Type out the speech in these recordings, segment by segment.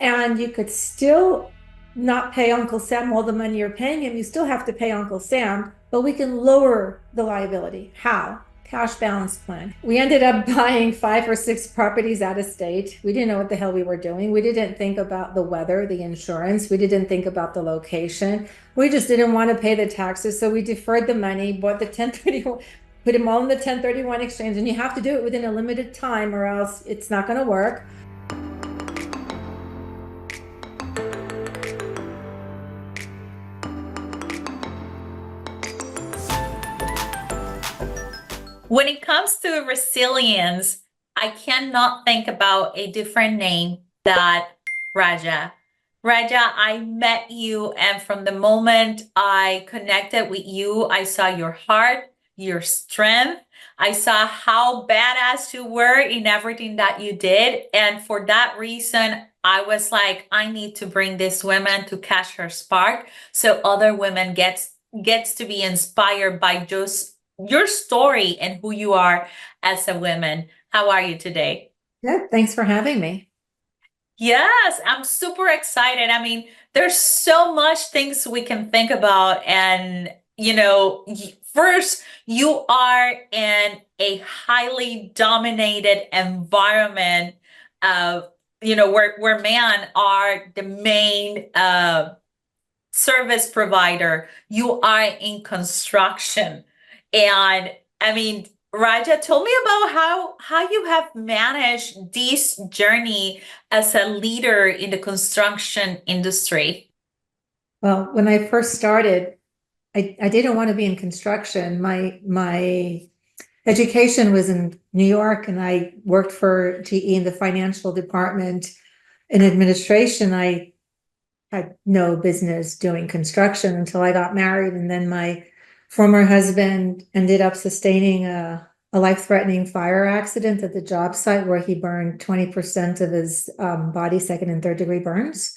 And you could still not pay Uncle Sam all the money you're paying him. You still have to pay Uncle Sam, but we can lower the liability. How? Cash balance plan. We ended up buying 5 or 6 properties out of state. We didn't know what the hell we were doing. We didn't think about the weather, the insurance. We didn't think about the location. We just didn't want to pay the taxes. So we deferred the money, bought the 1031, put them all in the 1031 exchange. And you have to do it within a limited time or else it's not going to work. When it comes to resilience, I cannot think about a different name that Raja. Raja, I met you, and from the moment I connected with you, I saw your heart, your strength. I saw how badass you were in everything that you did. And for that reason, I was like, I need to bring this woman to catch her spark so other women gets to be inspired by just your story and who you are as a woman. How are you today? Yeah, thanks for having me. Yes, I'm super excited. I mean, there's so much things we can think about. And, first, you are in a highly dominated environment of, where men are the main service provider. You are in construction. And I mean, Raja, tell me about how you have managed this journey as a leader in the construction industry. Well, when I first started, I didn't want to be in construction. My education was in New York, and I worked for GE in the financial department. In administration, I had no business doing construction until I got married, and then my former husband ended up sustaining a life-threatening fire accident at the job site where he burned 20% of his body, second and third degree burns.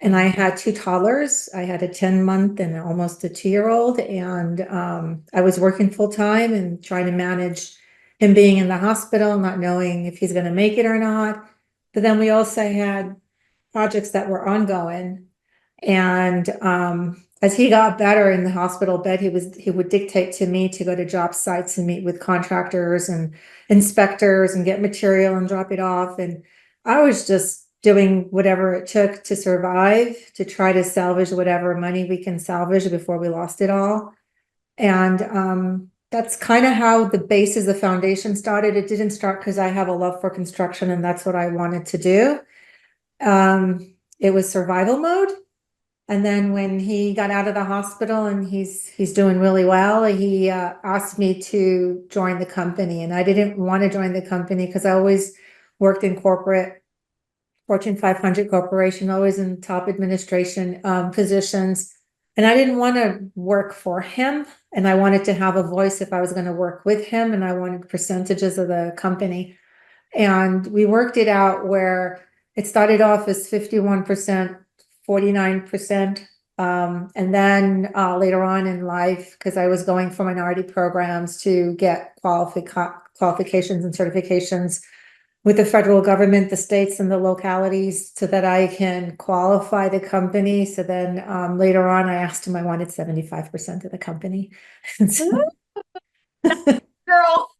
And I had 2 toddlers. I had a 10-month and almost a 2-year-old. And I was working full time and trying to manage him being in the hospital, not knowing if he's going to make it or not. But then we also had projects that were ongoing. And as he got better in the hospital bed, he would dictate to me to go to job sites and meet with contractors and inspectors and get material and drop it off. And I was just doing whatever it took to survive, to try to salvage whatever money we can salvage before we lost it all. And that's kind of how the basis, the foundation started. It didn't start because I have a love for construction and that's what I wanted to do. It was survival mode. And then when he got out of the hospital and he's doing really well, he asked me to join the company. And I didn't want to join the company because I always worked in corporate, Fortune 500 corporation, always in top administration positions. And I didn't want to work for him. And I wanted to have a voice if I was going to work with him. And I wanted percentages of the company. And we worked it out where it started off as 51%, 49%. And then later on in life, because I was going for minority programs to get qualifications and certifications with the federal government, the states and the localities so that I can qualify the company. So then later on, I asked him, I wanted 75% of the company. And so, Girl.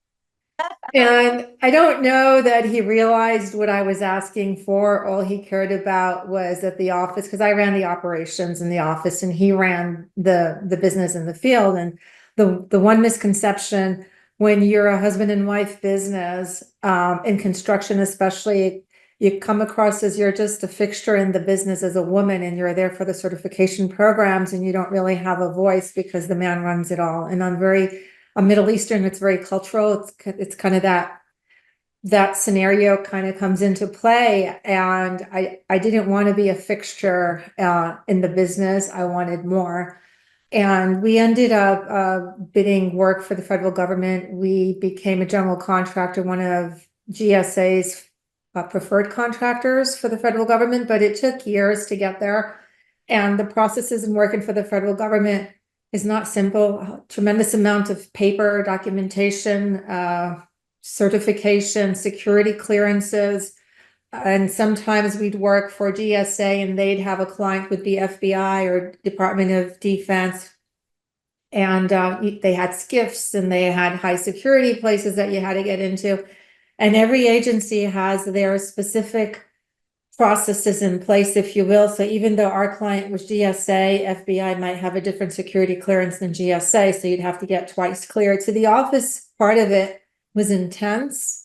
and I don't know that he realized what I was asking for. All he cared about was at the office, because I ran the operations in the office and he ran the business in the field. And the one misconception when you're a husband and wife business, in construction especially, you come across as you're just a fixture in the business as a woman and you're there for the certification programs and you don't really have a voice because the man runs it all. And I'm Middle Eastern, it's very cultural. It's kind of that scenario kind of comes into play. And I didn't want to be a fixture in the business. I wanted more. And we ended up bidding work for the federal government. We became a general contractor, one of GSA's preferred contractors for the federal government, but it took years to get there. And the processes in working for the federal government is not simple. A tremendous amount of paper, documentation, certification, security clearances. And sometimes we'd work for GSA and they'd have a client would be FBI or Department of Defense. And they had skiffs and they had high security places that you had to get into. And every agency has their specific processes in place, if you will. So even though our client was GSA, FBI might have a different security clearance than GSA. So you'd have to get twice cleared. So the office part of it was intense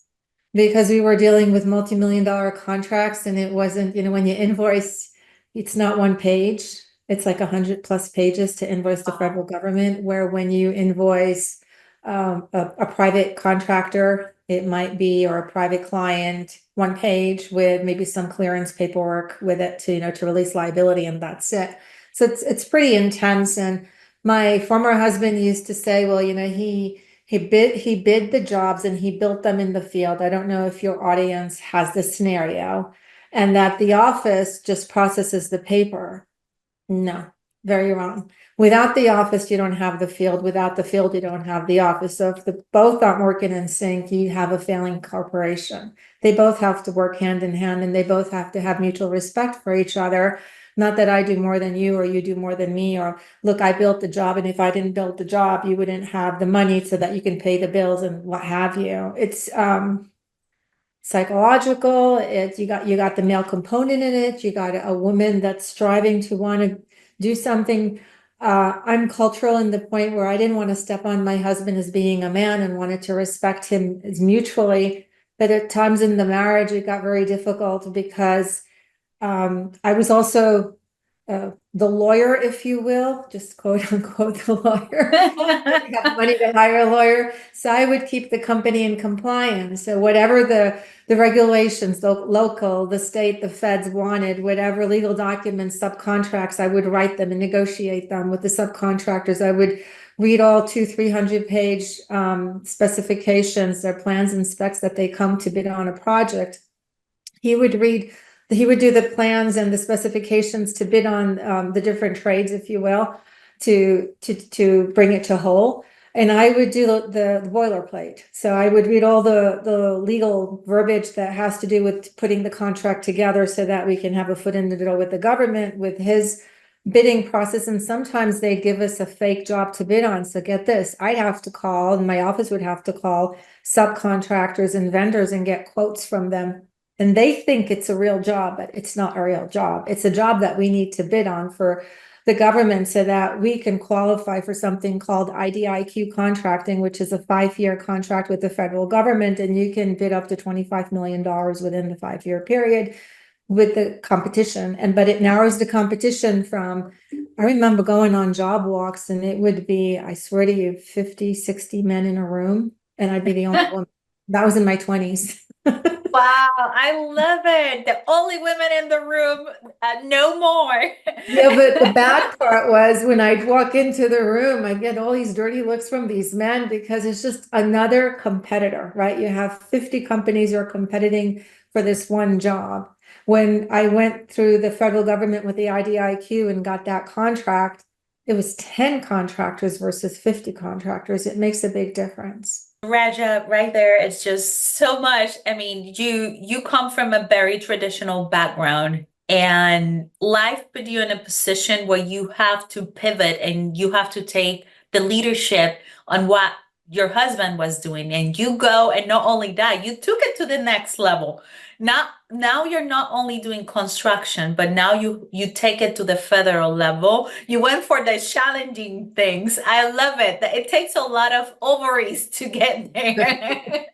because we were dealing with multi-million-dollar contracts, and it wasn't, when you invoice, it's not one page. It's like 100+ pages to invoice the federal government, where when you invoice a private contractor, it might be, or a private client, one page with maybe some clearance paperwork with it to, to release liability, and that's it. So it's pretty intense. And my former husband used to say, well, he bid the jobs and he built them in the field. I don't know if your audience has this scenario, and that the office just processes the paper. No, very wrong. Without the office, you don't have the field. Without the field, you don't have the office. So if the both aren't working in sync, you have a failing corporation. They both have to work hand in hand, and they both have to have mutual respect for each other. Not that I do more than you or you do more than me, or look, I built the job, and if I didn't build the job, you wouldn't have the money so that you can pay the bills and what have you. It's psychological. It's you got the male component in it. You got a woman that's striving to want to do something. I'm cultural in the point where I didn't want to step on my husband as being a man and wanted to respect him as mutually. But at times in the marriage, it got very difficult because I was also the lawyer, if you will, just quote unquote the lawyer. I have money to hire a lawyer, so I would keep the company in compliance. So whatever the regulations, the local, the state, the feds wanted, whatever legal documents, subcontracts, I would write them and negotiate them with the subcontractors. I would read all 200-300-page specifications, their plans and specs that they come to bid on a project. He would do the plans and the specifications to bid on the different trades, if you will, to bring it to whole. And I would do the boilerplate. So I would read all the legal verbiage that has to do with putting the contract together so that we can have a foot in the door with the government with his bidding process. And sometimes they'd give us a fake job to bid on. So get this, I'd have to call, and my office would have to call subcontractors and vendors and get quotes from them. And they think it's a real job, but it's not a real job. It's a job that we need to bid on for the government so that we can qualify for something called IDIQ contracting, which is a 5-year contract with the federal government. And you can bid up to $25 million within the 5-year period with the competition. But it narrows the competition from, I remember going on job walks, and it would be, I swear to you, 50, 60 men in a room, and I'd be the only woman. That was in my 20s. Wow, I love it. The only women in the room, no more. Yeah, but the bad part was when I'd walk into the room, I get all these dirty looks from these men because it's just another competitor, right? You have 50 companies who are competing for this one job. When I went through the federal government with the IDIQ and got that contract, it was 10 contractors versus 50 contractors. It makes a big difference. Raja, right there, it's just so much. I mean, you come from a very traditional background, and life put you in a position where you have to pivot and you have to take the leadership on what your husband was doing, and you go, and not only that, you took it to the next level. Now you're not only doing construction, but now you take it to the federal level. You went for the challenging things. I love it. It takes a lot of ovaries to get there.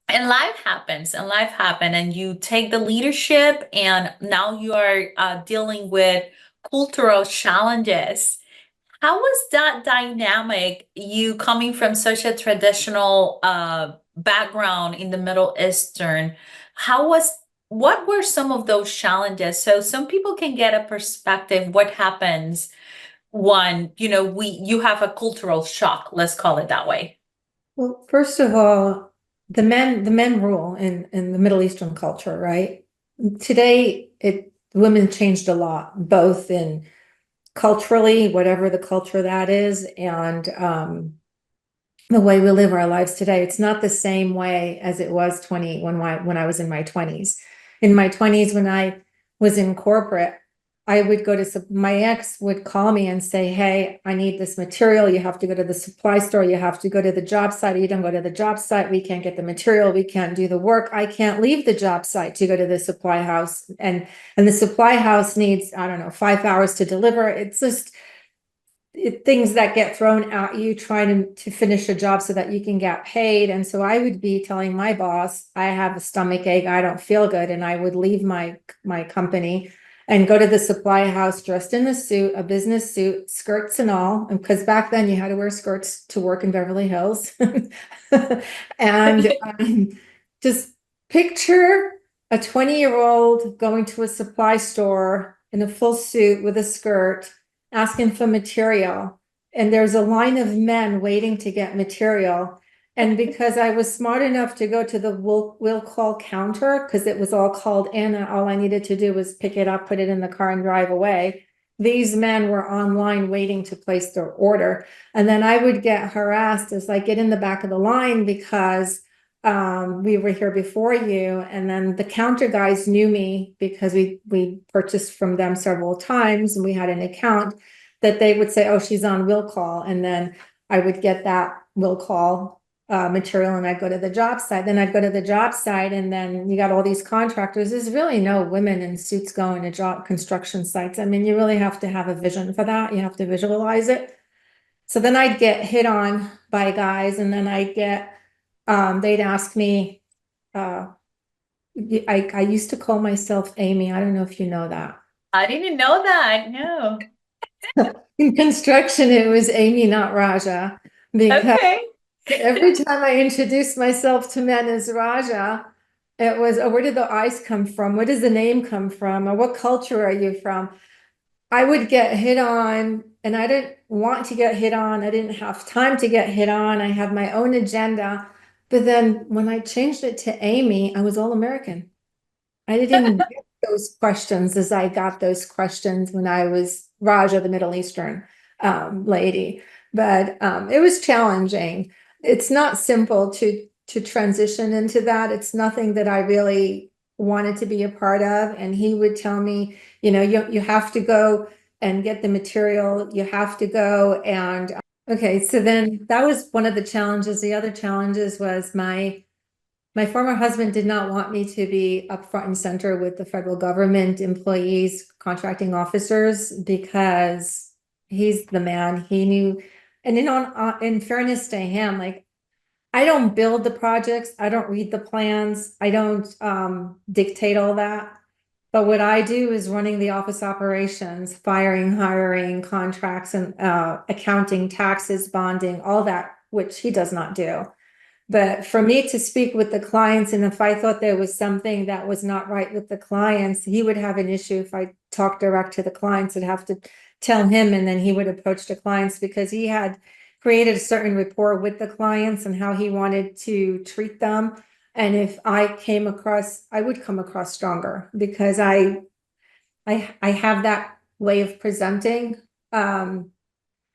and life happens, and you take the leadership, and now you are dealing with cultural challenges. How was that dynamic, you coming from such a traditional background in the Middle Eastern? What were some of those challenges? So some people can get a perspective what happens when, you have a cultural shock, let's call it that way. Well, first of all, the men rule in the Middle Eastern culture, right? Today, women changed a lot, both in culturally, whatever the culture that is, and the way we live our lives today. It's not the same way as it was when I was in my 20s. In my 20s, when I was in corporate, I would go to my ex would call me and say, "Hey, I need this material. You have to go to the supply store. You have to go to the job site. You don't go to the job site, we can't get the material. We can't do the work. I can't leave the job site to go to the supply house. And the supply house needs, I don't know, 5 hours to deliver." It's just things that get thrown at you trying to finish a job so that you can get paid. And so I would be telling my boss, "I have a stomach ache, I don't feel good," and I would leave my company and go to the supply house dressed in a suit, a business suit, skirts and all, because back then you had to wear skirts to work in Beverly Hills. And just picture a 20-year-old going to a supply store in a full suit with a skirt, asking for material, and there's a line of men waiting to get material. And because I was smart enough to go to the will call counter, because it was all called in and all I needed to do was pick it up, put it in the car and drive away, these men were online waiting to place their order. And then I would get harassed as like, "Get in the back of the line because we were here before you." And then the counter guys knew me because we purchased from them several times and we had an account, that they would say, "Oh, she's on will call." And then I would get that will call material and I'd go to the job site. Then I'd go to the job site and then you got all these contractors. There's really no women in suits going to job construction sites. I mean, you really have to have a vision for that. You have to visualize it. So then I'd get hit on by guys and then I'd get they'd ask me, I used to call myself Amy. I don't know if you know that. I didn't know that. No. In construction, it was Amy, not Raja, because Okay. every time I introduced myself to men as Raja, it was, "Oh, where did the eyes come from? Where does the name come from? Or what culture are you from?" I would get hit on, and I didn't want to get hit on. I didn't have time to get hit on. I had my own agenda. But then when I changed it to Amy, I was all American. I didn't get those questions as I got those questions when I was Raja, the Middle Eastern lady. But it was challenging. It's not simple to transition into that. It's nothing that I really wanted to be a part of. And he would tell me, you have to go and get the material. You have to go and okay. So then that was one of the challenges. The other challenges was my former husband did not want me to be up front and center with the federal government employees, contracting officers, because he's the man. He knew, and in fairness to him, like, I don't build the projects, I don't read the plans, I don't dictate all that. But what I do is running the office operations, firing, hiring, contracts, and accounting, taxes, bonding, all that, which he does not do. But for me to speak with the clients, and if I thought there was something that was not right with the clients, he would have an issue. If I talked direct to the clients, I'd have to tell him, and then he would approach the clients because he had created a certain rapport with the clients and how he wanted to treat them. And if I came across, I would come across stronger because I have that way of presenting.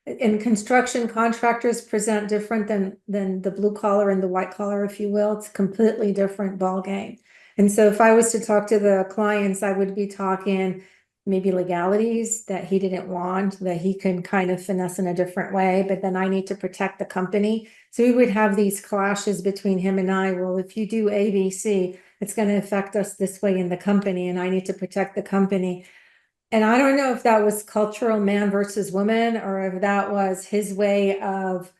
In construction, contractors present different than the blue collar and the white collar, if you will. It's a completely different ball game. And so if I was to talk to the clients, I would be talking maybe legalities that he didn't want, that he could kind of finesse in a different way, but then I need to protect the company. So we would have these clashes between him and I. Well, if you do ABC, it's going to affect us this way in the company, and I need to protect the company. And I don't know if that was cultural man versus woman, or if that was his way of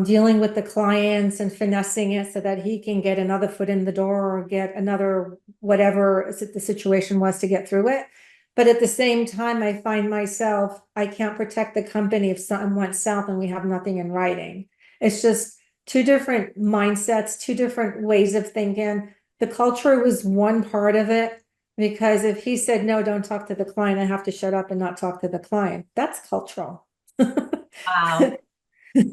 dealing with the clients and finessing it so that he can get another foot in the door or get another whatever the situation was to get through it. But at the same time, I find myself, I can't protect the company if something went south and we have nothing in writing. It's just two different mindsets, two different ways of thinking. The culture was one part of it. Because if he said, "No, don't talk to the client," I have to shut up and not talk to the client. That's cultural. Wow.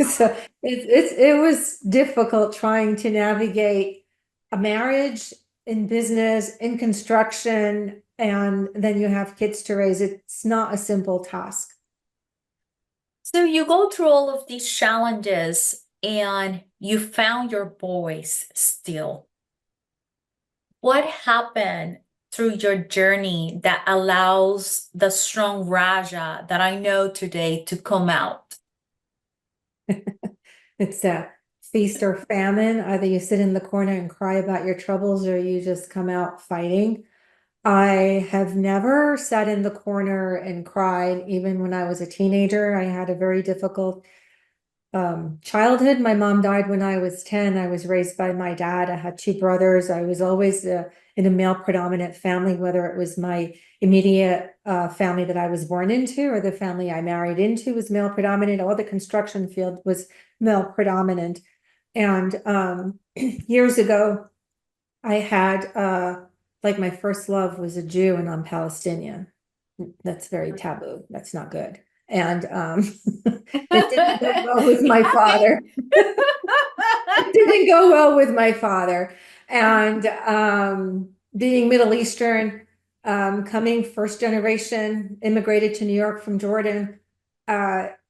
So it was difficult trying to navigate a marriage in business, in construction, and then you have kids to raise. It's not a simple task. So you go through all of these challenges. and you found your voice still. What happened through your journey that allows the strong Raja that I know today to come out? It's a feast or famine. Either you sit in the corner and cry about your troubles, or you just come out fighting. I have never sat in the corner and cried, even when I was a teenager. I had a very difficult childhood. My mom died when I was 10. I was raised by my dad. I had two brothers. I was always in a male predominant family, whether it was my immediate family that I was born into or the family I married into was male predominant, or the construction field was male predominant. And years ago, I had like my first love was a Jew, and I'm Palestinian. That's very taboo. That's not good. And it didn't go well with my father. It didn't go well with my father. And being Middle Eastern, coming first generation, immigrated to New York from Jordan,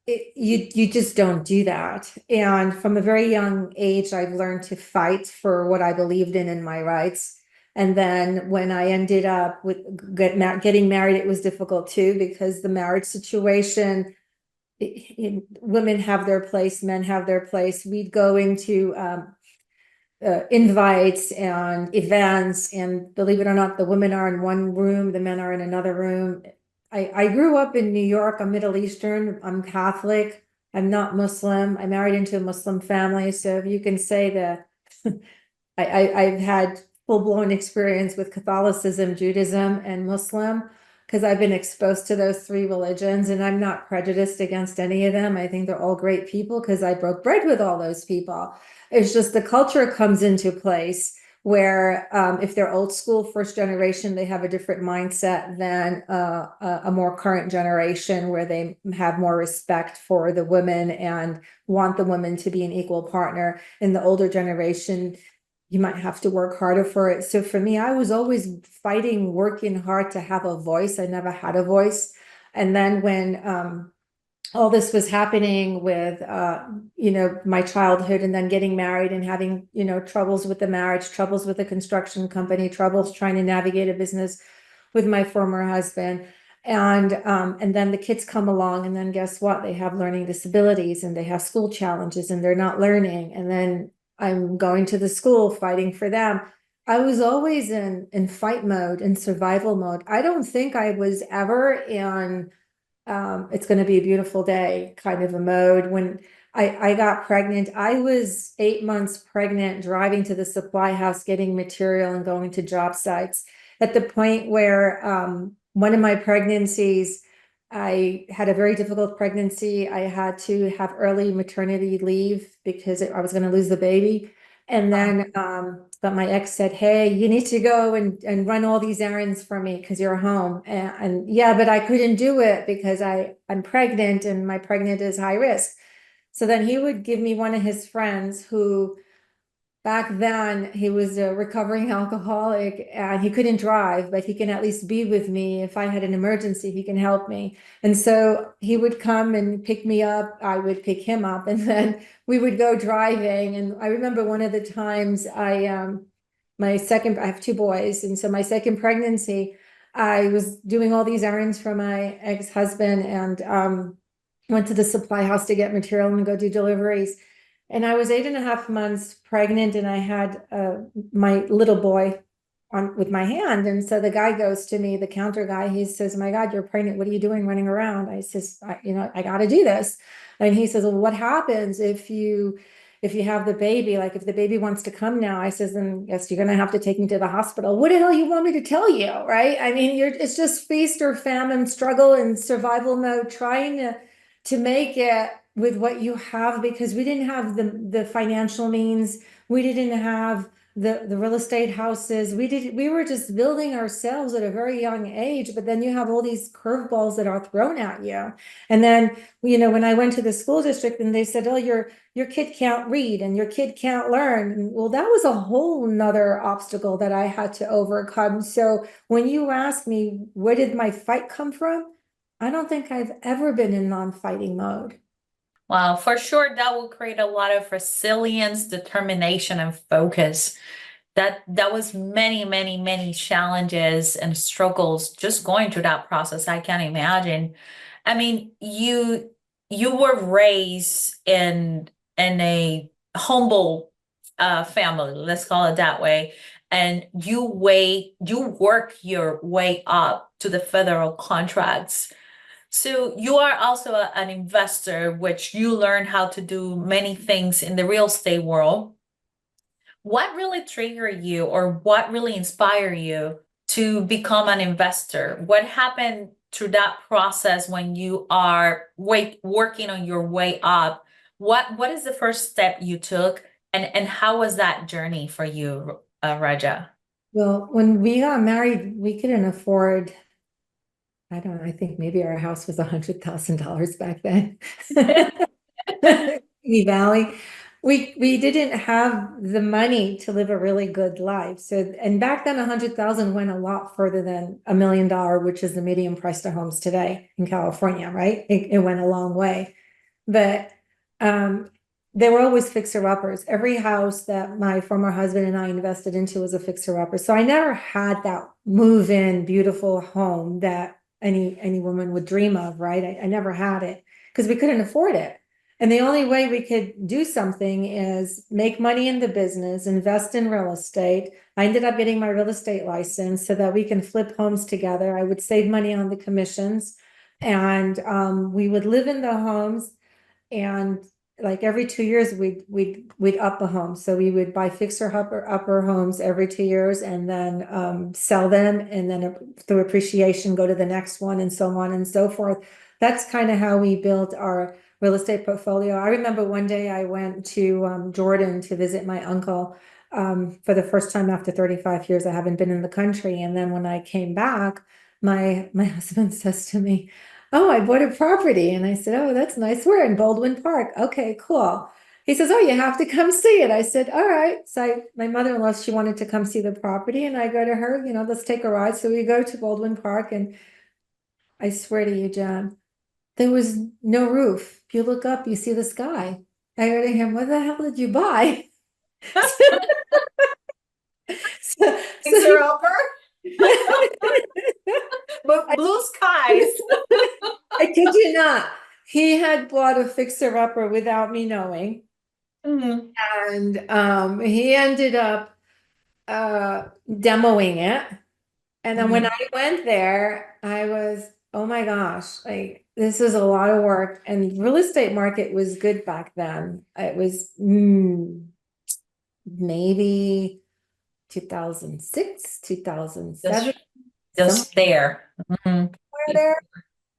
you just don't do that. And from a very young age, I've learned to fight for what I believed in my rights. And then when I ended up with getting married, it was difficult too, because the marriage situation, women have their place, men have their place. We'd go into invites and events, and believe it or not, the women are in one room, the men are in another room. I grew up in New York. I'm Middle Eastern. I'm Catholic. I'm not Muslim. I married into a Muslim family. So if you can say that I've had full-blown experience with Catholicism, Judaism, and Muslim, because I've been exposed to those three religions, and I'm not prejudiced against any of them. I think they're all great people because I broke bread with all those people. It's just the culture comes into place where if they're old school, first generation, they have a different mindset than a more current generation, where they have more respect for the women and want the women to be an equal partner. In the older generation, you might have to work harder for it. So for me, I was always fighting, working hard to have a voice. I never had a voice. And then when all this was happening with, my childhood, and then getting married and having, troubles with the marriage, troubles with the construction company, troubles trying to navigate a business with my former husband. And then the kids come along, and then guess what? They have learning disabilities, and they have school challenges, and they're not learning. And then I'm going to the school, fighting for them. I was always in fight mode, in survival mode. I don't think I was ever in it's going to be a beautiful day kind of a mode. When I got pregnant, I was 8 months pregnant, driving to the supply house, getting material and going to job sites, at the point where one of my pregnancies, I had a very difficult pregnancy. I had to have early maternity leave because I was going to lose the baby. And then, but my ex said, "Hey, you need to go and run all these errands for me because you're home." And yeah, but I couldn't do it because I'm pregnant, and my pregnant is high risk. So then he would give me one of his friends who, back then, he was a recovering alcoholic, and he couldn't drive, but he can at least be with me. If I had an emergency, he can help me. And so he would come and pick me up. I would pick him up, and then we would go driving. And I remember one of the times I have two boys. And so my second pregnancy, I was doing all these errands for my ex-husband, and went to the supply house to get material and go do deliveries. And I was 8.5 months pregnant, and I had my little boy on with my hand. And so the guy goes to me, the counter guy, he says, "My God, you're pregnant. What are you doing running around?" I says, I got to do this." And he says, "Well, what happens if you have the baby? Like, if the baby wants to come now?" I says, "Then yes, you're going to have to take me to the hospital." What the hell you want me to tell you, right? I mean, it's just feast or famine, struggle and survival mode, trying to make it with what you have, because we didn't have the financial means. We didn't have the real estate houses. We were just building ourselves at a very young age, but then you have all these curveballs that are thrown at you. And then, when I went to the school district, and they said, "Oh, your kid can't read and your kid can't learn." And, well, that was a whole nother obstacle that I had to overcome. So when you ask me, where did my fight come from? I don't think I've ever been in non-fighting mode. Wow, for sure, that will create a lot of resilience, determination, and focus. That was many, many, many challenges and struggles just going through that process. I can't imagine. I mean, you were raised in a humble family, let's call it that way, and you work your way up to the federal contracts. So you are also an investor, which you learn how to do many things in the real estate world. What really triggered you or what really inspired you to become an investor? What happened through that process when you are working on your way up? What is the first step you took and how was that journey for you, Raja? Well, when we got married, we couldn't afford, I don't know, I think maybe our house was $100,000 back then. Simi Valley. We didn't have the money to live a really good life. So, and back then 100,000 went a lot further than $1 million, which is the median price to homes today in California, right? It went a long way. But um, they were always fixer-uppers. Every house that my former husband and I invested into was a fixer-upper. So I never had that move-in, beautiful home that any woman would dream of, right? I never had it because we couldn't afford it. And the only way we could do something is make money in the business, invest in real estate. I ended up getting my real estate license so that we can flip homes together. I would save money on the commissions, and we would live in the homes. And like every 2 years, we'd up the home. So we would buy fixer upper homes every 2 years, and then sell them, and then through appreciation go to the next one, and so on and so forth. That's kind of how we built our real estate portfolio. I remember one day I went to Jordan to visit my uncle for the first time after 35 years. I haven't been in the country, and then when I came back, my husband says to me, "Oh, I bought a property." And I said, "Oh, that's nice. We're in Baldwin Park." Okay, cool. He says, "Oh, you have to come see it." I said, "All right." So my mother-in-law, she wanted to come see the property, and I go to her, let's take a ride. So we go to Baldwin Park, and I swear to you, John, there was no roof. If you look up, you see the sky. I go to him, "What the hell did you buy?" So, Fixer upper, but blue skies. I kid you not. He had bought a fixer-upper without me knowing. Mhm. And he ended up demoing it. And then when Mhm. I went there, I was, oh my gosh, like this is a lot of work. And real estate market was good back then. It was maybe 2006, 2007, Just somewhere just there. Mhm. there.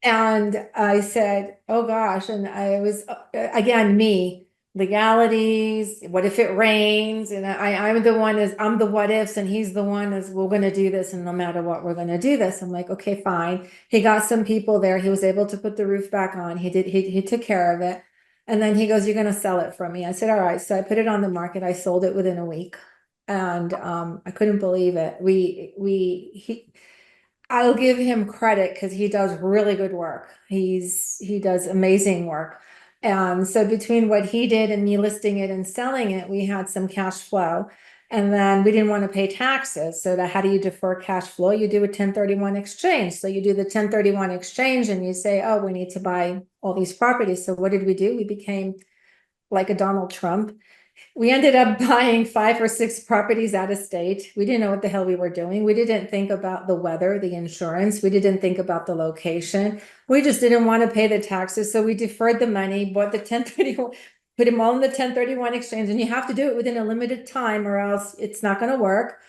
And I said, oh gosh. And I was, again, me, legalities, what if it rains? And I'm the what ifs, and he's the one is, we're going to do this. And no matter what, we're going to do this. I'm like, okay, fine. He got some people there. He was able to put the roof back on. He took care of it. And then he goes, "You're going to sell it for me." I said, all right. So I put it on the market. I sold it within a week. And I couldn't believe it. I'll give him credit because he does really good work. He does amazing work. And so between what he did and me listing it and selling it, we had some cash flow. And then we didn't want to pay taxes. So how do you defer cash flow? You do a 1031 exchange. So you do the 1031 exchange and you say, oh, we need to buy all these properties. So what did we do? We became like a Donald Trump. We ended up buying 5 or 6 properties out of state. We didn't know what the hell we were doing. We didn't think about the weather, the insurance. We didn't think about the location. We just didn't want to pay the taxes. So we deferred the money, bought the 1031, put them all in the 1031 exchange. And you have to do it within a limited time or else it's not going to work.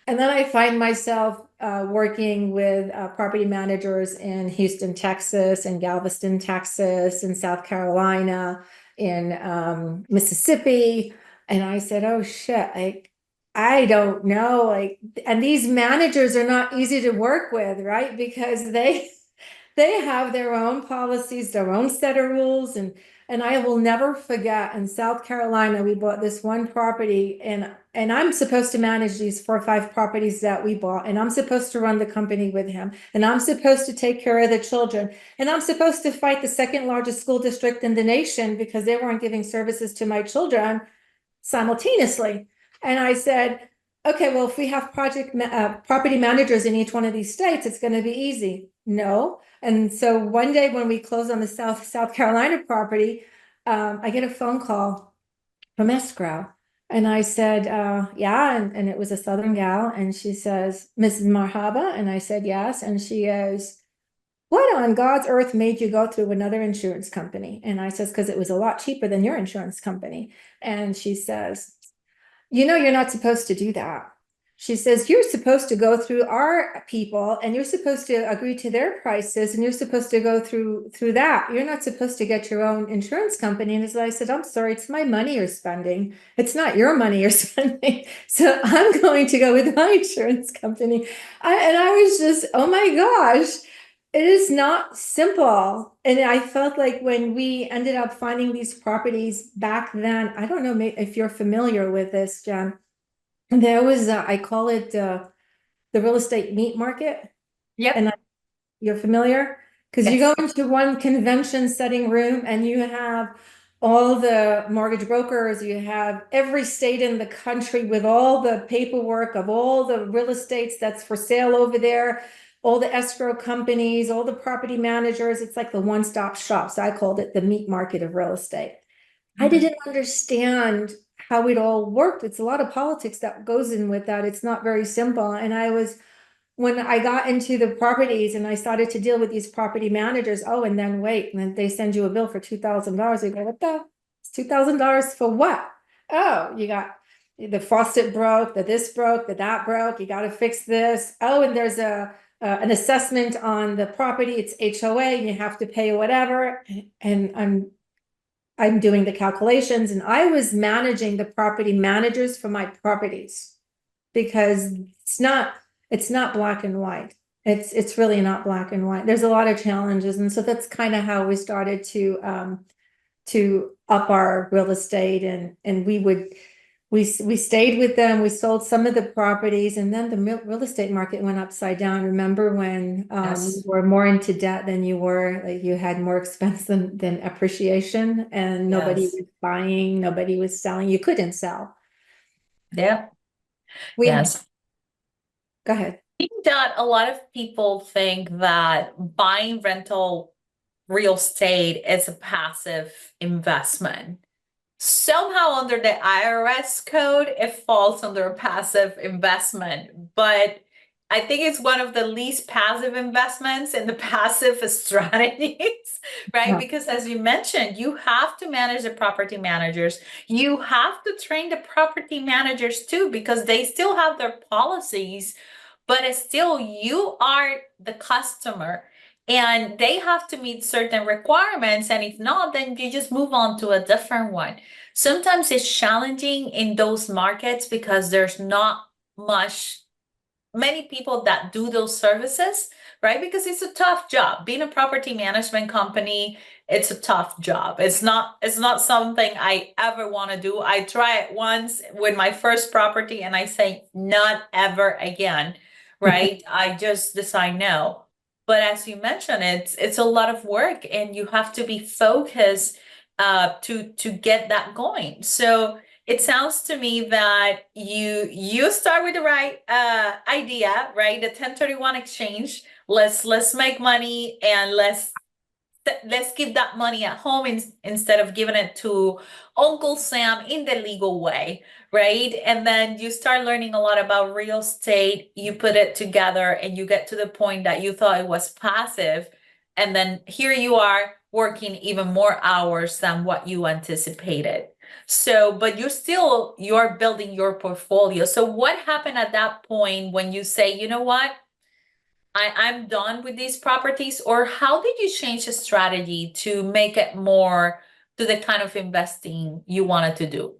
And then I find myself working with property managers in Houston, Texas, and Galveston, Texas, and South Carolina, in Mississippi. And I said, oh shit, like, I don't know. Like, and these managers are not easy to work with, right? Because they have their own policies, their own set of rules. And I will never forget, in South Carolina, we bought this one property, and and I'm supposed to manage these 4 or 5 properties that we bought, and I'm supposed to run the company with him, and I'm supposed to take care of the children, and I'm supposed to fight the second largest school district in the nation because they weren't giving services to my children simultaneously. And I said, okay, well, if we have property managers in each one of these states, it's going to be easy. No. And so one day when we closed on the South Carolina property, I get a phone call from escrow. And I said, yeah, and it was a Southern gal. And she says, Mrs. Marhaba. And I said, yes. And she goes, what on God's earth made you go through another insurance company? And I says, because it was a lot cheaper than your insurance company. And she says, you're not supposed to do that. She says, you're supposed to go through our people and you're supposed to agree to their prices and you're supposed to go through that. You're not supposed to get your own insurance company. And as I said, I'm sorry, it's my money you're spending. It's not your money you're spending. So I'm going to go with my insurance company. And I was just, oh my gosh, it is not simple. And I felt like when we ended up finding these properties back then, I don't know if you're familiar with this, Jen. There was, I call it the real estate meat market. Yep. And you're familiar? Because you Yes. go into one convention setting room and you have all the mortgage brokers, you have every state in the country with all the paperwork of all the real estates that's for sale over there, all the escrow companies, all the property managers. It's like the one-stop shop. So I called it the meat market of real estate. I didn't understand how it all worked. It's a lot of politics that goes in with that. It's not very simple. And when I got into the properties and I started to deal with these property managers, oh, and then wait, and then they send you a bill for $2,000. You go, what the? It's $2,000 for what? Oh, you got the faucet broke, this broke, that broke. You got to fix this. Oh, and there's an assessment on the property. It's HOA, and you have to pay whatever. And I'm doing the calculations, and I was managing the property managers for my properties because it's not black and white. It's really not black and white. There's a lot of challenges. And so that's kind of how we started to up our real estate, and we stayed with them. We sold some of the properties, and then the real estate market went upside down. Remember when Yes. you were more into debt than you were, like you had more expense than appreciation, and nobody Yes. was buying, nobody was selling. You couldn't sell. Yep. We Yes. Go ahead. I think that a lot of people think that buying rental real estate is a passive investment. Somehow under the IRS code, it falls under a passive investment, but I think it's one of the least passive investments in the passive strategies, right? Yeah. Because as you mentioned, you have to manage the property managers. You have to train the property managers too, because they still have their policies, but it's still you are the customer and they have to meet certain requirements. And if not, then you just move on to a different one. Sometimes it's challenging in those markets because there's not many people that do those services, right? Because it's a tough job. Being a property management company, it's a tough job. It's not something I ever want to do. I try it once with my first property and I say not ever again, right? I just decide no. But as you mentioned, it's a lot of work and you have to be focused to get that going. So it sounds to me that you start with the right idea, right? The 1031 exchange. Let's make money and let's keep that money at home instead of giving it to Uncle Sam in the legal way, right? And then you start learning a lot about real estate. You put it together and you get to the point that you thought it was passive. And then here you are working even more hours than what you anticipated. So, but you're building your portfolio. So what happened at that point when you say, you know what? I'm done with these properties, or how did you change the strategy to make it more to the kind of investing you wanted to do?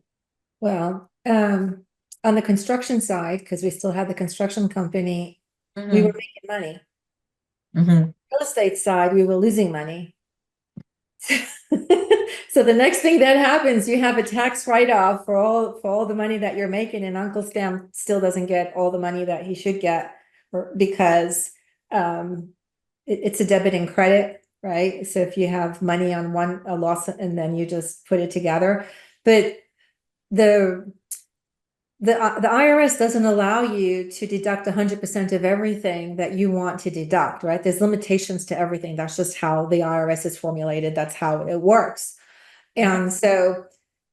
Well, on the construction side, because we still had the construction company, we were Mm-hmm. making money. Mm-hmm. Real estate side, we were losing money. So the next thing that happens, you have a tax write-off for all the money that you're making, and Uncle Sam still doesn't get all the money that he should get, because it's a debit and credit, right? So if you have money on a loss, and then you just put it together. But the the IRS doesn't allow you to deduct 100% of everything that you want to deduct, right? There's limitations to everything. That's just how the IRS is formulated. That's how it works. And so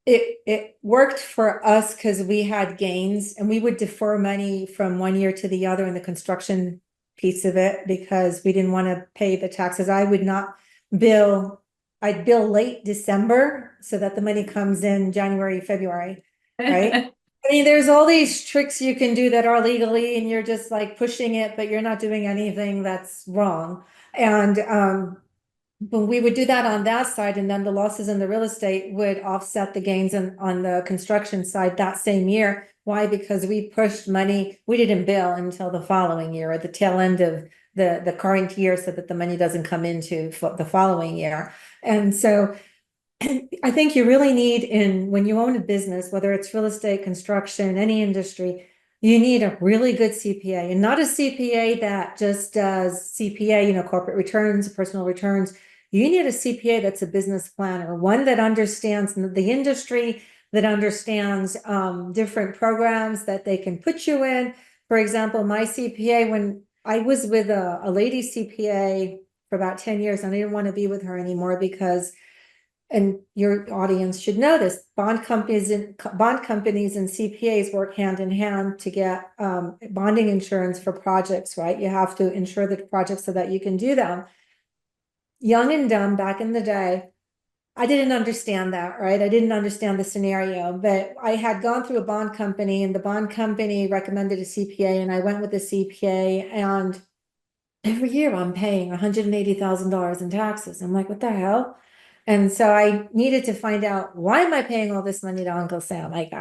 it worked for us because we had gains, and we would defer money from one year to the other in the construction piece of it, because we didn't want to pay the taxes. I'd bill late December so that the money comes in January, February, right? I mean, there's all these tricks you can do that are legally, and you're just like pushing it, but you're not doing anything that's wrong. And but we would do that on that side, and then the losses in the real estate would offset the gains on the construction side that same year. Why? Because we pushed money, we didn't bill until the following year, at the tail end of the current year, so that the money doesn't come into the following year. And so I think you really need, when you own a business, whether it's real estate, construction, any industry, you need a really good CPA, and not a CPA that just does CPA, corporate returns, personal returns. You need a CPA that's a business planner, one that understands the industry, that understands different programs that they can put you in. For example, my CPA, when I was with a lady CPA for about 10 years, and I didn't want to be with her anymore because, and your audience should know this, bond companies and CPAs work hand in hand to get bonding insurance for projects, right? You have to insure the projects so that you can do them. Young and dumb back in the day, I didn't understand that, right? I didn't understand the scenario, but I had gone through a bond company, and the bond company recommended a CPA, and I went with the CPA, and every year I'm paying $180,000 in taxes. I'm like, what the hell? And so I needed to find out, why am I paying all this money to Uncle Sam? Like,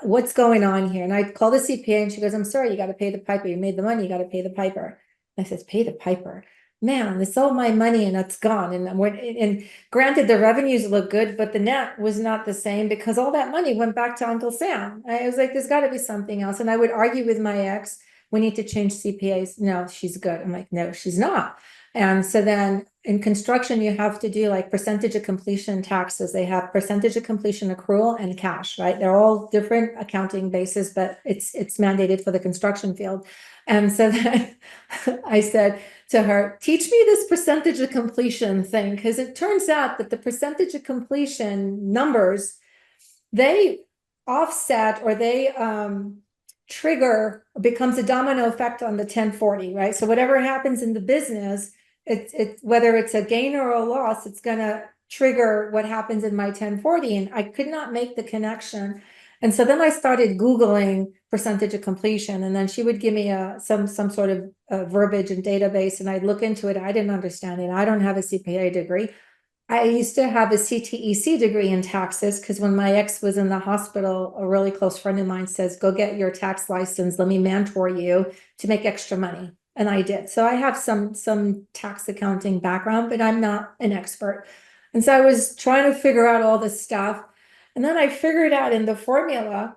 what's going on here? And I called the CPA, and she goes, I'm sorry, you got to pay the piper. You made the money, you got to pay the piper. I says, pay the piper. Man, it's all my money and it's gone. And granted, the revenues look good, but the net was not the same, because all that money went back to Uncle Sam. I was like, there's got to be something else. And I would argue with my ex, we need to change CPAs. No, she's good. I'm like, no, she's not. And so then in construction, you have to do like percentage of completion taxes. They have percentage of completion accrual and cash, right? They're all different accounting bases, but it's mandated for the construction field. And so then I said to her, teach me this percentage of completion thing, because it turns out that the percentage of completion numbers, they offset, or they trigger, becomes a domino effect on the 1040, right? So whatever happens in the business, it's whether it's a gain or a loss, it's going to trigger what happens in my 1040. And I could not make the connection. And so then I started Googling percentage of completion, and then she would give me some sort of verbiage and database, and I'd look into it. I didn't understand it. I don't have a CPA degree. I used to have a CTEC degree in taxes, because when my ex was in the hospital, a really close friend of mine says, go get your tax license. Let me mentor you to make extra money. And I did. So I have some tax accounting background, but I'm not an expert. And so I was trying to figure out all this stuff. And then I figured out in the formula,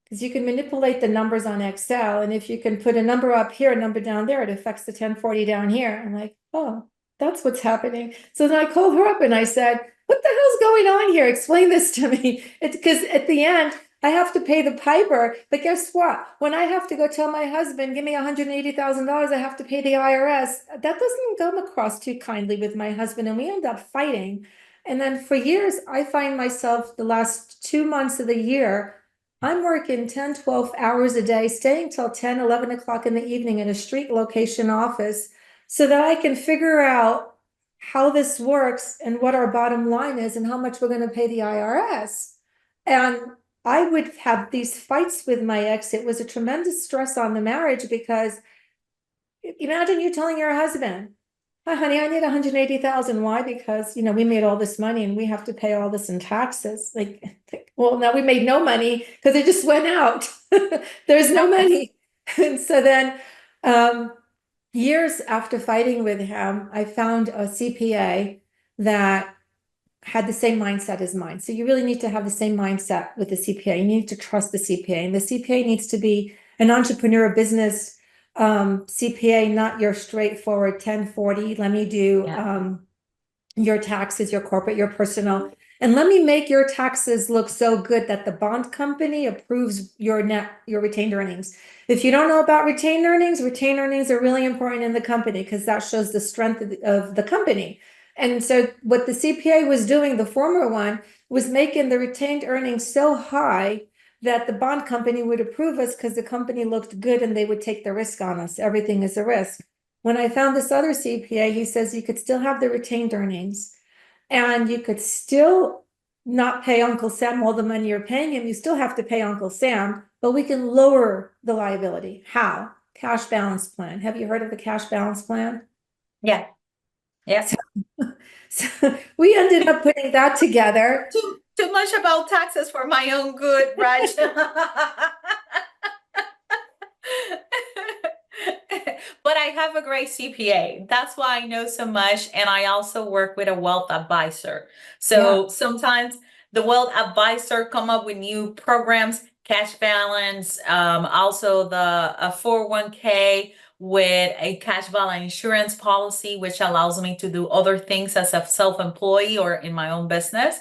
because you can manipulate the numbers on Excel. And if you can put a number up here, a number down there, it affects the 1040 down here. I'm like, oh, that's what's happening. So then I called her up and I said, what the hell's going on here? Explain this to me. It's because at the end, I have to pay the piper. But guess what? When I have to go tell my husband, give me $180,000, I have to pay the IRS. That doesn't come across too kindly with my husband. And we end up fighting. And then for years, I find myself the last 2 months of the year, I'm working 10, 12 hours a day, staying till 10, 11 o'clock in the evening in a street location office, so that I can figure out how this works and what our bottom line is and how much we're going to pay the IRS. And I would have these fights with my ex. It was a tremendous stress on the marriage, because imagine you telling your husband, hi, honey, I need 180,000. Why? Because, we made all this money and we have to pay all this in taxes. Like, well, now we made no money because it just went out. There's no money. And so then, years after fighting with him, I found a CPA that had the same mindset as mine. So you really need to have the same mindset with the CPA. You need to trust the CPA, and the CPA needs to be an entrepreneur business CPA, not your straightforward 1040. Let me do your taxes, your corporate, your personal, and let me make your taxes look so good that the bond company approves your retained earnings. If you don't know about retained earnings are really important in the company because that shows the strength of the company. And so what the CPA was doing, the former one, was making the retained earnings so high that the bond company would approve us because the company looked good and they would take the risk on us. Everything is a risk. When I found this other CPA, he says you could still have the retained earnings and you could still not pay Uncle Sam all the money you're paying him. You still have to pay Uncle Sam, but we can lower the liability. How? Cash balance plan. Have you heard of the cash balance plan? Yeah. Yeah. So we ended up putting that together. Too much about taxes for my own good, Raj. But I have a great CPA. That's why I know so much. And I also work with a wealth advisor. So sometimes the wealth advisor come up with new programs, cash balance, also the 401k with a cash balance insurance policy, which allows me to do other things as a self-employee or in my own business.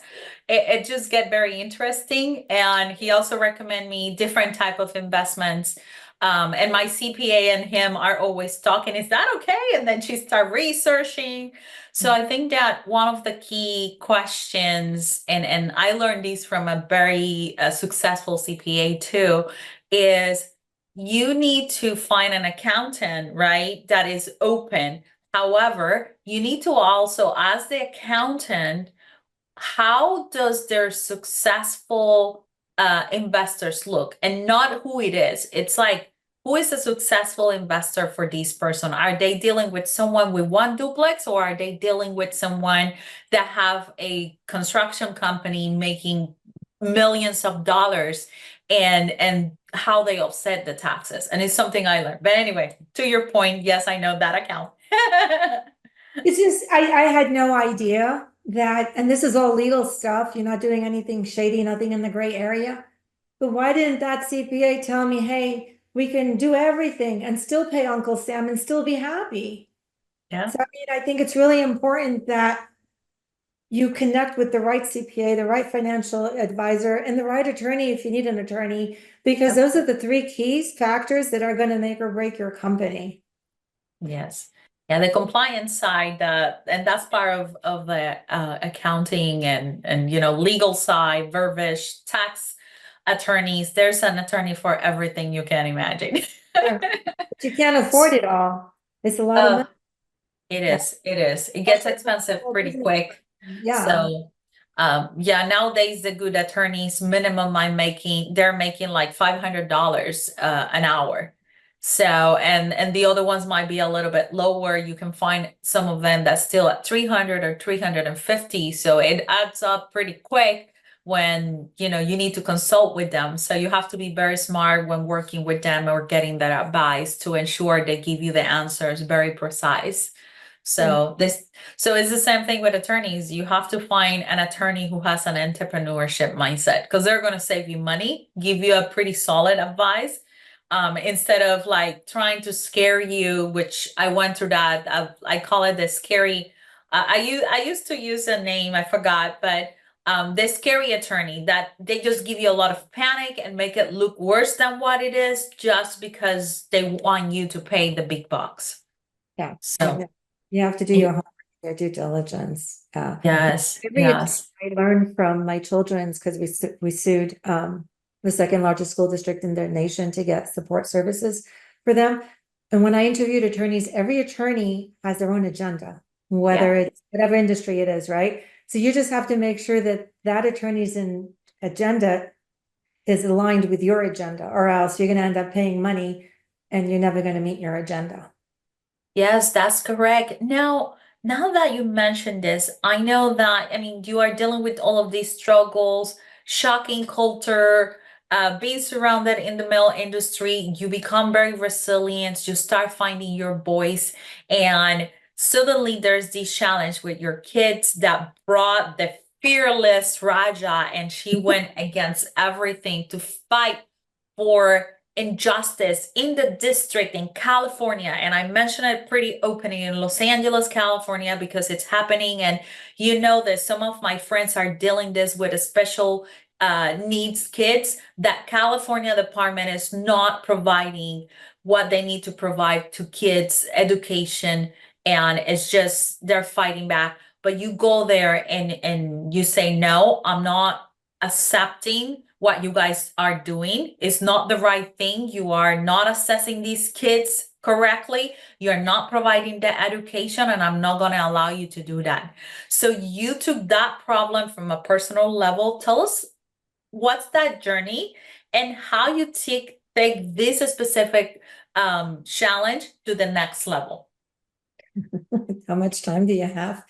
It just get very interesting. And he also recommend me different type of investments. And my CPA and him are always talking, is that okay? And then she start researching. So I think that one of the key questions, and I learned these from a very successful CPA too, is you need to find an accountant, right, that is open. However, you need to also ask the accountant, how does their successful investors look, and not who it is. It's like, who is a successful investor for this person? Are they dealing with someone with one duplex, or are they dealing with someone that have a construction company making millions of dollars, and how they offset the taxes? And it's something I learned. But anyway, to your point, yes, I know that account. It's just, I had no idea that, and this is all legal stuff. You're not doing anything shady, nothing in the gray area. But why didn't that CPA tell me, hey, we can do everything and still pay Uncle Sam and still be happy? Yeah. So, I mean, I think it's really important that you connect with the right CPA, the right financial advisor, and the right attorney if you need an attorney, because those are the three keys factors that are going to make or break your company. Yes. Yeah, the compliance side, and that's part of the accounting and legal side, verbiage, tax attorneys. There's an attorney for everything you can imagine. Sure. But you can't afford it all. It's a lot of money. It is. It is. It gets expensive pretty quick. Yeah. So, yeah, nowadays the good attorneys minimum they're making like $500 an hour. So, and the other ones might be a little bit lower. You can find some of them that's still at 300 or 350. So it adds up pretty quick when, you need to consult with them. So you have to be very smart when working with them or getting that advice to ensure they give you the answers very precise. So so it's the same thing with attorneys. You have to find an attorney who has an entrepreneurship mindset, because they're going to save you money, give you a pretty solid advice, instead of like trying to scare you, which I went through that. I call it the scary. I used to use a name, I forgot, but the scary attorney, that they just give you a lot of panic and make it look worse than what it is, just because they want you to pay the big bucks. Yeah. So you have to do your homework, your due diligence. yes, Every yes. I learned from my children's, because we sued the second largest school district in the nation to get support services for them. And when I interviewed attorneys, every attorney has their own agenda, whether it's whatever industry it is, right? So you just have to make sure that that attorney's agenda is aligned with your agenda, or else you're going to end up paying money and you're never going to meet your agenda. Yes, that's correct. Now that you mentioned this, I know that, I mean, you are dealing with all of these struggles, shocking culture, being surrounded in the male industry, you become very resilient, you start finding your voice, and suddenly there's this challenge with your kids that brought the fearless Raja, and she went against everything to fight for injustice in the district in California. And I mentioned it pretty openly in Los Angeles, California, because it's happening. And you know that some of my friends are dealing this with a special needs kids, that California department is not providing what they need to provide to kids education, and it's just they're fighting back. But you go there and you say, no, I'm not accepting what you guys are doing. It's not the right thing. You are not assessing these kids correctly. You're not providing the education, and I'm not going to allow you to do that. So you took that problem from a personal level. Tell us what's that journey and how you take this specific challenge to the next level. How much time do you have?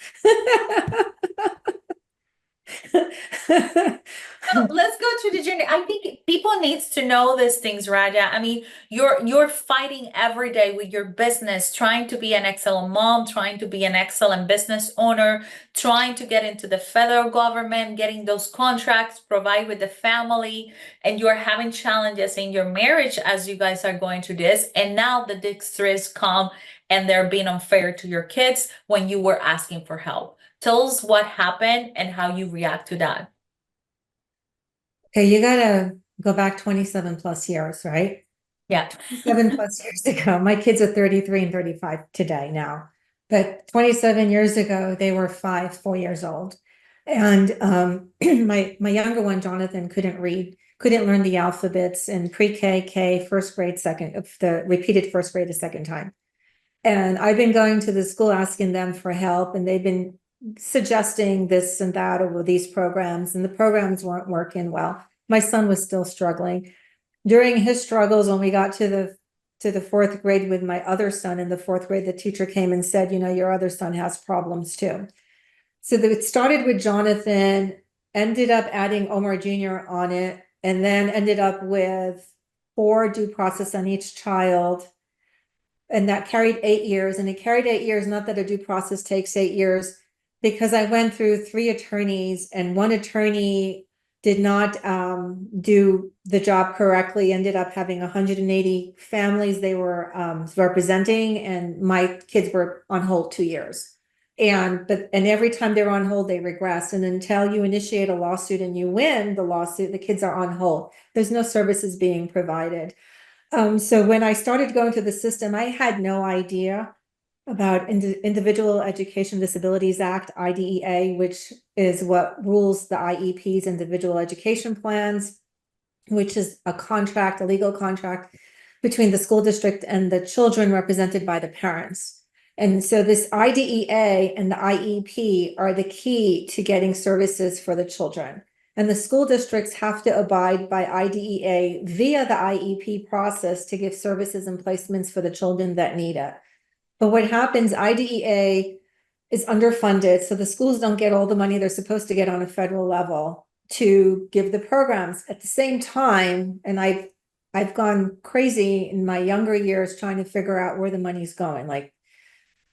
Let's go to the journey. I think people needs to know these things, Raja. I mean, you're fighting every day with your business, trying to be an excellent mom, trying to be an excellent business owner, trying to get into the federal government, getting those contracts, provide with the family, and you're having challenges in your marriage as you guys are going through this. And now the distress come and they're being unfair to your kids when you were asking for help. Tell us what happened and how you react to that. Okay, you gotta go back 27 plus years, right? Yeah. 7 plus years ago. My kids are 33 and 35 today now. But 27 years ago, they were 4 years old. And my younger one, Jonathan, couldn't read, couldn't learn the alphabets in pre-K, K, first grade, the repeated first grade a second time. And I've been going to the school asking them for help, and they've been suggesting this and that over these programs, and the programs weren't working well. My son was still struggling. During his struggles, when we got to the fourth grade with my other son in the fourth grade, the teacher came and said, you know, your other son has problems too. So it started with Jonathan, ended up adding Omar Jr. on it, and then ended up with 4 due process on each child. And that carried 8 years, and it carried 8 years, not that a due process takes 8 years, because I went through 3 attorneys, and one attorney did not do the job correctly, ended up having 180 families they were representing, and my kids were on hold 2 years. And every time they're on hold, they regress. And until you initiate a lawsuit and you win the lawsuit, the kids are on hold. There's no services being provided. So when I started going to the system, I had no idea about Individual Education Disabilities Act, IDEA, which is what rules the IEPs, individual education plans, which is a legal contract between the school district and the children represented by the parents. And so this IDEA and the IEP are the key to getting services for the children. And the school districts have to abide by IDEA via the IEP process to give services and placements for the children that need it. But what happens, IDEA is underfunded, so the schools don't get all the money they're supposed to get on a federal level to give the programs. At the same time, and I've gone crazy in my younger years trying to figure out where the money's going. Like,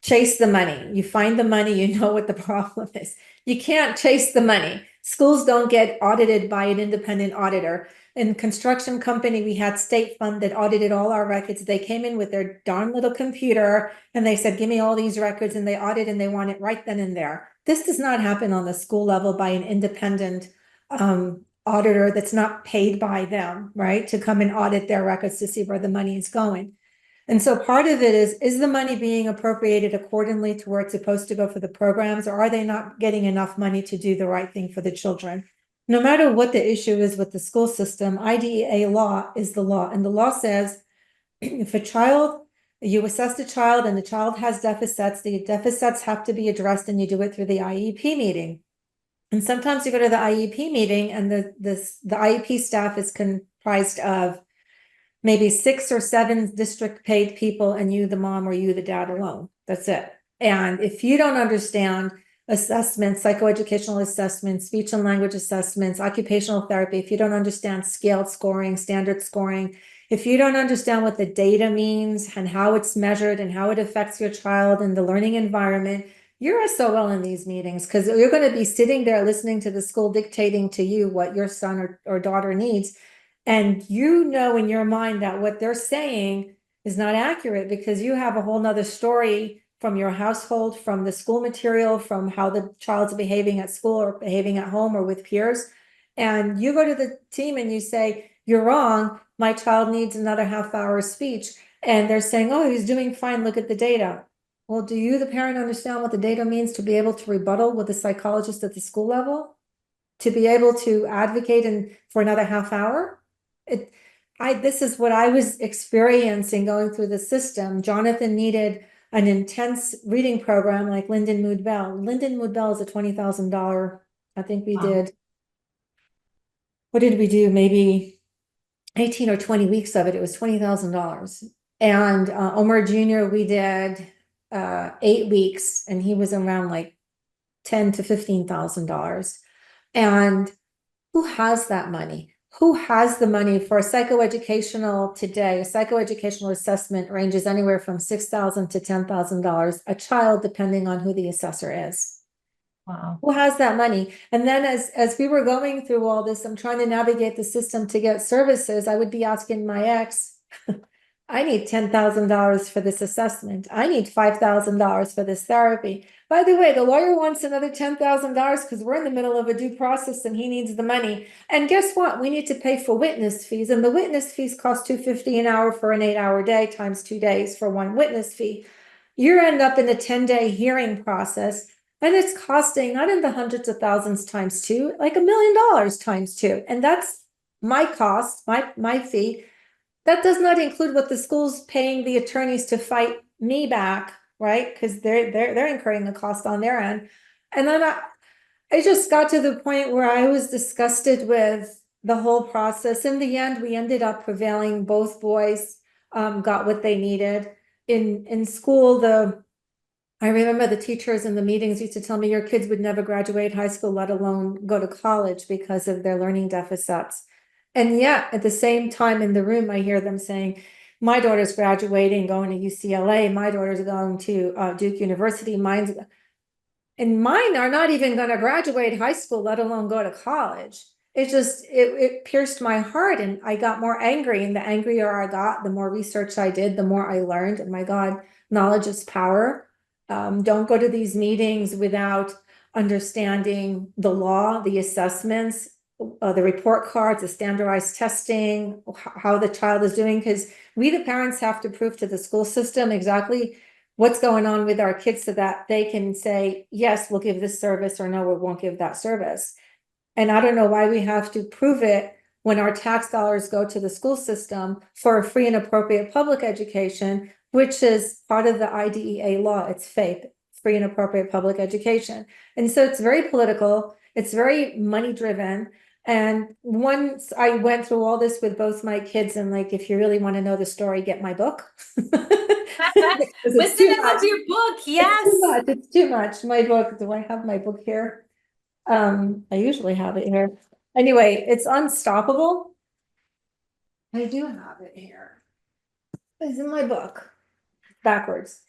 chase the money. You find the money, you know what the problem is. You can't chase the money. Schools don't get audited by an independent auditor. In construction company, we had state fund that audited all our records. They came in with their darn little computer and they said, give me all these records, and they audit and they want it right then and there. This does not happen on the school level by an independent auditor that's not paid by them, right? To come and audit their records to see where the money is going. And so part of it is the money being appropriated accordingly to where it's supposed to go for the programs, or are they not getting enough money to do the right thing for the children? No matter what the issue is with the school system, IDEA law is the law. And the law says if you assess the child and the child has deficits, the deficits have to be addressed, and you do it through the IEP meeting. And sometimes you go to the IEP meeting and the IEP staff is comprised of maybe 6 or 7 district paid people, and you, the mom, or you, the dad, alone. That's it. And if you don't understand assessments, psychoeducational assessments, speech and language assessments, occupational therapy, if you don't understand scaled scoring, standard scoring, if you don't understand what the data means and how it's measured and how it affects your child and the learning environment, You're SOL in these meetings because you're going to be sitting there listening to the school dictating to you what your son or daughter needs. And you know in your mind that what they're saying is not accurate because you have a whole nother story from your household, from the school material, from how the child's behaving at school or behaving at home or with peers. And you go to the team and you say, you're wrong. My child needs another half hour of speech. And they're saying, oh, he's doing fine. Look at the data. Well, do you, the parent, understand what the data means to be able to rebuttal with the psychologist at the school level? To be able to advocate for another half hour? This is what I was experiencing going through the system. Jonathan needed an intense reading program like Linden Mood Bell. Linden Mood Bell is a $20,000. I think we did. What did we do? Maybe 18 or 20 weeks of it. It was $20,000. And Omar Jr., we did 8 weeks, and he was around like $10,000 to $15,000. And who has that money? Who has the money for a psychoeducational today? A psychoeducational assessment ranges anywhere from $6,000 to $10,000 a child, depending on who the assessor is. Wow. Who has that money? And then as we were going through all this, I'm trying to navigate the system to get services. I would be asking my ex, I need $10,000 for this assessment. I need $5,000 for this therapy. By the way, the lawyer wants another $10,000 because we're in the middle of a due process and he needs the money. And guess what? We need to pay for witness fees, and the witness fees cost $250 an hour for an 8-hour day times 2 days for one witness fee. You end up in a 10-day hearing process, and it's costing not in the hundreds of thousands times 2, like $1 million times 2. And that's my cost, my fee. That does not include what the school's paying the attorneys to fight me back, right? Because they're incurring the cost on their end. And then I just got to the point where I was disgusted with the whole process. In the end, we ended up prevailing. Both boys got what they needed. In school, I remember the teachers in the meetings used to tell me your kids would never graduate high school, let alone go to college because of their learning deficits. And yet, at the same time in the room, I hear them saying, my daughter's graduating, going to UCLA, my daughter's going to Duke University, and mine are not even going to graduate high school, let alone go to college. It pierced my heart, and I got more angry, and the angrier I got, the more research I did, the more I learned. And my God, knowledge is power. Don't go to these meetings without understanding the law, the assessments, the report cards, the standardized testing, how the child is doing, because we, the parents, have to prove to the school system exactly what's going on with our kids so that they can say, yes, we'll give this service, or no, we won't give that service. And I don't know why we have to prove it when our tax dollars go to the school system for a free and appropriate public education, which is part of the IDEA law. It's FAPE, free and appropriate public education. And so it's very political. It's very money driven. And once I went through all this with both my kids, and like, if you really want to know the story, get my book. What's the name of your book? Yes. It's too much. My book. Do I have my book here? I usually have it here. Anyway, it's Unstoppable. I do have it here. It's in my book. Backwards.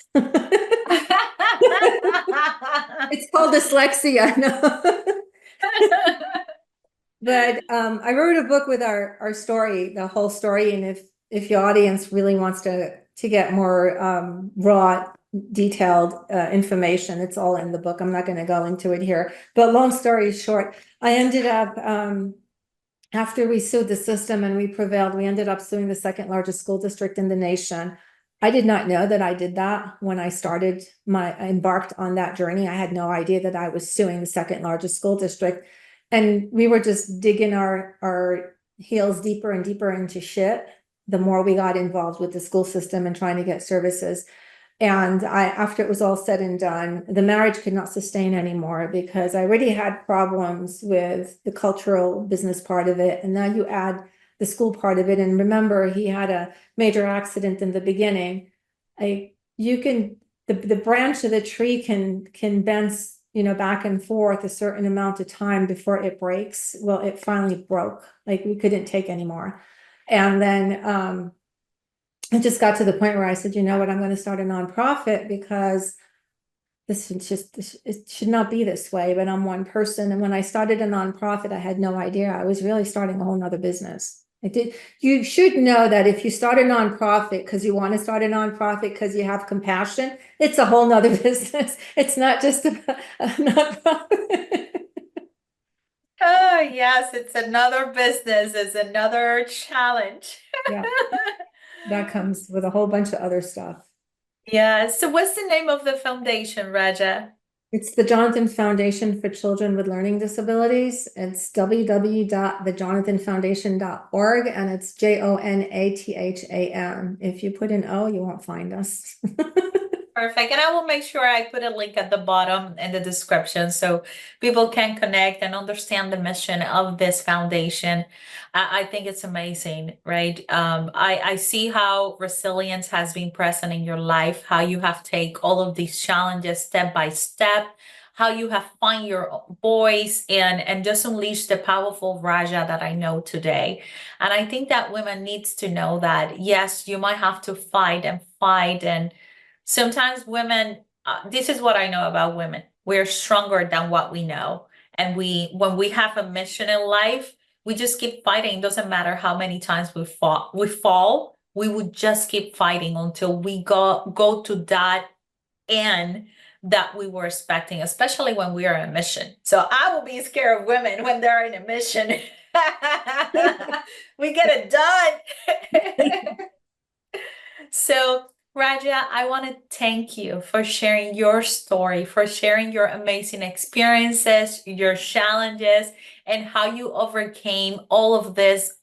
It's called dyslexia. No. But I wrote a book with our story, the whole story, and if your audience really wants to get more raw, detailed information, it's all in the book. I'm not going to go into it here. But long story short, I ended up after we sued the system and we prevailed, we ended up suing the second largest school district in the nation. I did not know that I did that when I embarked on that journey. I had no idea that I was suing the second largest school district. And we were just digging our heels deeper and deeper into shit the more we got involved with the school system and trying to get services. And after it was all said and done, the marriage could not sustain anymore because I already had problems with the cultural business part of it. And now you add the school part of it. And remember, he had a major accident in the beginning. The branch of the tree can bend, back and forth a certain amount of time before it breaks. Well, it finally broke. Like, we couldn't take anymore. And then it just got to the point where I said, you know what, I'm going to start a nonprofit because it should not be this way, but I'm one person. And when I started a nonprofit, I had no idea. I was really starting a whole nother business. You should know that if you start a nonprofit because you want to start a nonprofit because you have compassion, it's a whole nother business. It's not just a nonprofit. Oh, yes, it's another business, it's another challenge. Yeah, that comes with a whole bunch of other stuff. Yeah. So what's the name of the foundation, Raja? It's the Jonathan Foundation for Children with Learning Disabilities. It's www.thejonathanfoundation.org, and it's JONATHAN. If you put an O, you won't find us. Perfect. And I will make sure I put a link at the bottom in the description so people can connect and understand the mission of this foundation. I think it's amazing, right? I see how resilience has been present in your life, how you have take all of these challenges step by step, how you have find your voice and just unleash the powerful Raja that I know today. And I think that women needs to know that, yes, you might have to fight and sometimes women, this is what I know about women. We're stronger than what we know. And when we have a mission in life, we just keep fighting. It doesn't matter how many times we fall, we would just keep fighting until we go to that end that we were expecting, especially when we are on a mission. So I will be scared of women when they're in a mission. We get it done. So, Raja, I want to thank you for sharing your story, for sharing your amazing experiences, your challenges, and how you overcame all of this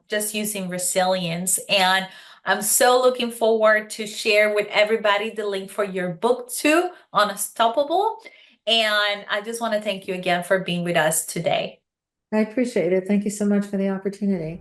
just using resilience. And I'm so looking forward to share with everybody the link for your book too, Unstoppable. And I just want to thank you again for being with us today. I appreciate it. Thank you so much for the opportunity.